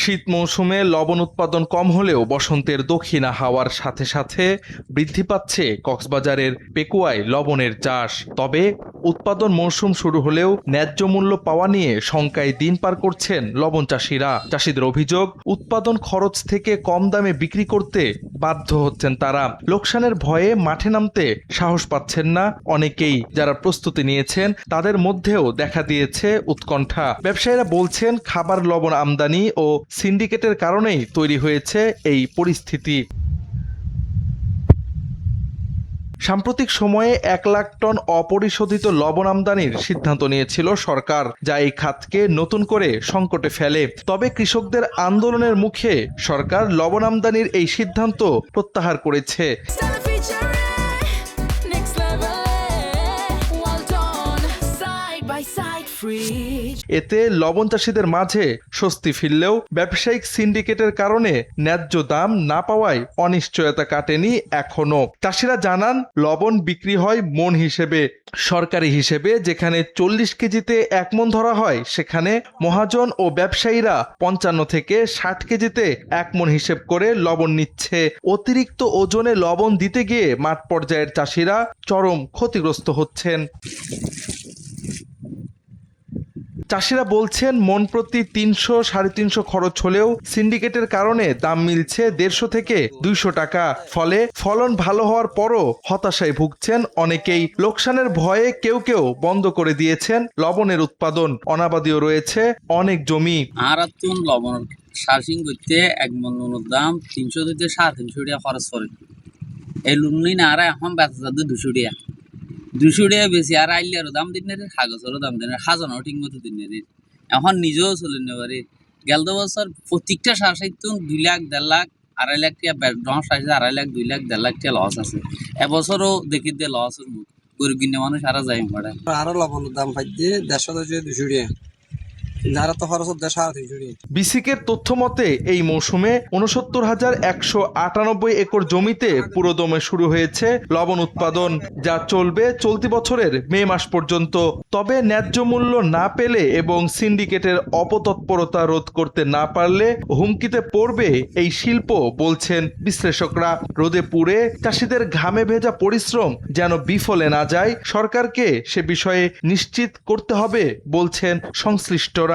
শীত মৌসুমে লবণ উৎপাদন কম হলেও বসন্তের দক্ষিণা হাওয়ার সাথে সাথে বৃদ্ধি পাচ্ছে কক্সবাজারের পেকুয়ায় লবণের চাষ। তবে উৎপাদন মৌসুম শুরু হলেও ন্যায্য মূল্য পাওয়া নিয়ে শঙ্কায় দিন পার করছেন লবণ চাষিরা। চাষিদের অভিযোগ, উৎপাদন খরচ থেকে কম দামে বিক্রি করতে বাধ্য হচ্ছেন তারা। লোকসানের ভয়ে মাঠে নামতে সাহস পাচ্ছেন না অনেকেই। যারা প্রস্তুতি নিয়েছেন তাদের মধ্যেও দেখা দিয়েছে উৎকণ্ঠা। ব্যবসায়ীরা বলছেন, খাবার লবণ আমদানি ও সিন্ডিকেটের কারণেই তৈরি হয়েছে এই পরিস্থিতি। সাম্প্রতিক সময়ে 1 লাখ টন অপরিশোধিত লবণ আমদানির সিদ্ধান্ত নিয়েছিল সরকার, যা এই খাতকে নতুন করে সংকটে ফেলে। তবে কৃষকদের আন্দোলনের মুখে সরকার লবণ আমদানির এই সিদ্ধান্ত প্রত্যাহার করেছে। এতে লবণ চাষিদের মাঝে স্বস্তি ফিরলেও ব্যবসায়িক সিন্ডিকেটের কারণে ন্যায্য দাম না পাওয়ায় অনিশ্চয়তা কাটেনি এখনো। চাষিরা জানান, লবণ বিক্রি হয় মন হিসেবে। সরকারি হিসেবে যেখানে 40 কেজিতে 1 মণ ধরা হয়, সেখানে মহাজন ও ব্যবসায়ীরা 55 থেকে 60 কেজিতে 1 মণ হিসেব করে লবণ নিচ্ছে। অতিরিক্ত ওজনে লবণ দিতে গিয়ে মাঠ পর্যায়ের চাষিরা চরম ক্ষতিগ্রস্ত হচ্ছেন। চাষিরা বলছেন, মন প্রতি 300-350 খরচ হলেও সিন্ডিকেটের কারণে দাম মিলছে 150 থেকে 200 টাকা। ফলে ফলন ভালো হওয়ার পরও হতাশায় ভুগছেন অনেকেই। লোকসানের ভয়ে কেউ কেউ বন্ধ করে দিয়েছেন লবণের উৎপাদন। অনাবাদিও রয়েছে অনেক জমি। আর লবণ সার্চিং করতে 1 মণ দাম 300 থেকে 350 টাকা খরচ করে। এই লুনি না আর এখন বেচা যাচ্ছে 200 টাকা। 200 টাকা বেশি আর আইলেরও দাম দিন রে, কাগজেরও দাম দিন, খাজানাও ঠিক মতো দিন রে। এখন নিজেও চলে নিতে পারি। গেল বছর প্রত্যেকটা সার সাইতো 2 লাখ, 1.5 লাখ, 2.5 লাখ টাকা ডস আসছে, 2.5 লাখ, 2 লাখ, 1.5 লাখ টাকা লস আছে। এবছরও দেখি দিয়ে লসের মুখ, গরিব কিনে মানুষ আরো যাই পড়ে। আরো লবণের দাম পাইছে 150 থেকে 200 টাকা। বিসিকের তথ্য মতে এই মৌসুমে 69,198 একর জমিতে পুরোদমে শুরু হয়েছে লবণ উৎপাদন, যা চলবে চলতি বছরের মে মাস পর্যন্ত। তবে ন্যায্য মূল্য না পেলে এবং সিন্ডিকেটের অপতৎপরতা রোধ করতে না পারলে হুমকিতে পড়বে এই শিল্প, বলছেন বিশ্লেষকরা। রোদে পুড়ে চাষিদের ঘামে ভেজা পরিশ্রম যেন বিফলে না যায়, সরকারকে সে বিষয়ে নিশ্চিত করতে হবে বলছেন সংশ্লিষ্টরা।